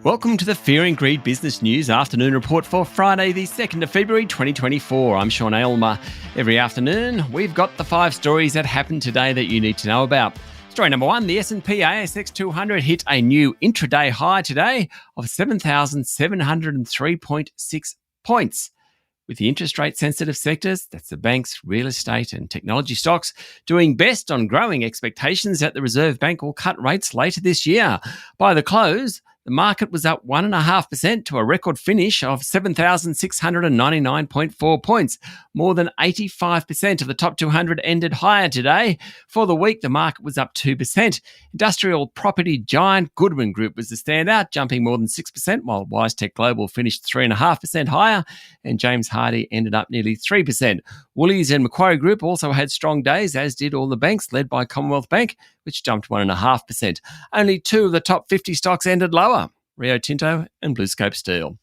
Welcome to the Fear and Greed Business News Afternoon Report for Friday, the 2nd of February 2024. I'm Sean Aylmer. Every afternoon, we've got the 5 stories that happened today that you need to know about. Story number 1, the S&P ASX 200 hit a new intraday high today of 7,703.6 points. With the interest rate sensitive sectors, that's the banks, real estate and technology stocks, doing best on growing expectations that the Reserve Bank will cut rates later this year. By the close, the market was up 1.5% to a record finish of 7,699.4 points. More than 85% of the top 200 ended higher today. For the week, the market was up 2%. Industrial property giant Goodman Group was the standout, jumping more than 6%, while WiseTech Global finished 3.5% higher, and James Hardie ended up nearly 3%. Woolies and Macquarie Group also had strong days, as did all the banks, led by Commonwealth Bank, which jumped 1.5%. Only 2 of the top 50 stocks ended lower: Rio Tinto and BlueScope Steel.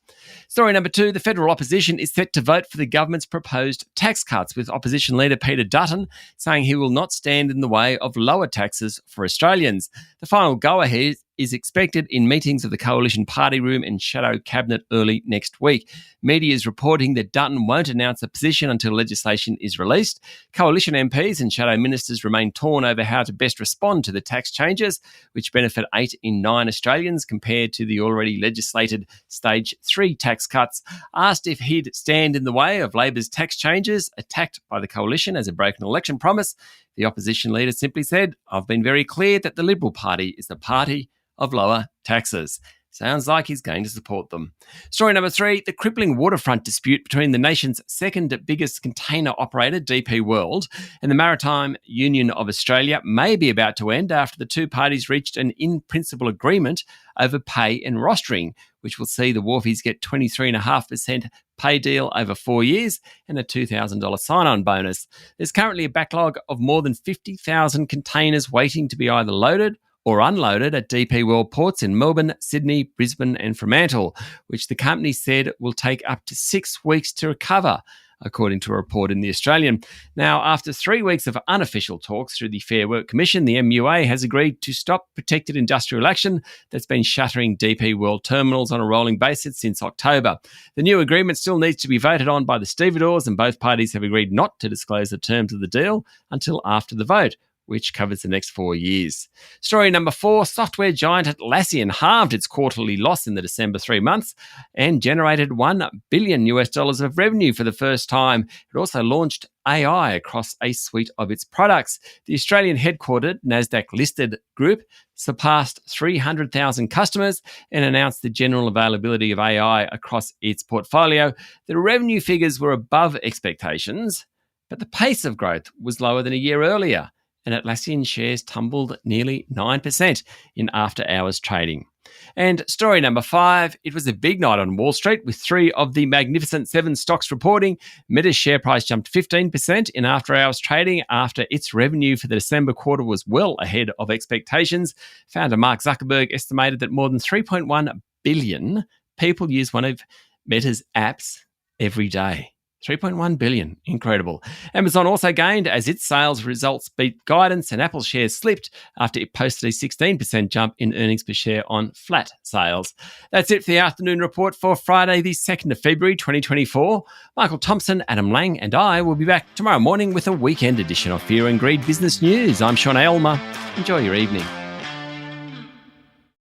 Story number 2, the federal opposition is set to vote for the government's proposed tax cuts, with opposition leader Peter Dutton saying he will not stand in the way of lower taxes for Australians. The final go-ahead is expected in meetings of the Coalition Party Room and Shadow Cabinet early next week. Media is reporting that Dutton won't announce a position until legislation is released. Coalition MPs and Shadow Ministers remain torn over how to best respond to the tax changes, which benefit 8 in 9 Australians compared to the already legislated Stage 3 tax cuts. Asked if he'd stand in the way of Labor's tax changes, attacked by the Coalition as a broken election promise, the opposition leader simply said, "I've been very clear that the Liberal Party is the party of lower taxes." Sounds like he's going to support them. Story number 3, the crippling waterfront dispute between the nation's second biggest container operator, DP World, and the Maritime Union of Australia may be about to end after the two parties reached an in-principle agreement over pay and rostering, which will see the wharfies get 23.5% pay deal over 4 years and a $2,000 sign-on bonus. There's currently a backlog of more than 50,000 containers waiting to be either loaded or unloaded at DP World ports in Melbourne, Sydney, Brisbane and Fremantle, which the company said will take up to 6 weeks to recover, according to a report in The Australian. Now, after 3 weeks of unofficial talks through the Fair Work Commission, the MUA has agreed to stop protected industrial action that's been shattering DP World terminals on a rolling basis since October. The new agreement still needs to be voted on by the stevedores, and both parties have agreed not to disclose the terms of the deal until after the vote, which covers the next 4 years. Story number 4, software giant Atlassian halved its quarterly loss in the December 3 months and generated $1 billion of revenue for the first time. It also launched AI across a suite of its products. The Australian headquartered NASDAQ-listed group surpassed 300,000 customers and announced the general availability of AI across its portfolio. The revenue figures were above expectations, but the pace of growth was lower than a year earlier, and Atlassian shares tumbled nearly 9% in after-hours trading. And story number 5, it was a big night on Wall Street with 3 of the Magnificent 7 stocks reporting. Meta's share price jumped 15% in after-hours trading after its revenue for the December quarter was well ahead of expectations. Founder Mark Zuckerberg estimated that more than 3.1 billion people use one of Meta's apps every day. 3.1 billion. Incredible. Amazon also gained as its sales results beat guidance, and Apple shares slipped after it posted a 16% jump in earnings per share on flat sales. That's it for the afternoon report for Friday, the 2nd of February 2024. Michael Thompson, Adam Lang and I will be back tomorrow morning with a weekend edition of Fear and Greed Business News. I'm Sean Aylmer. Enjoy your evening.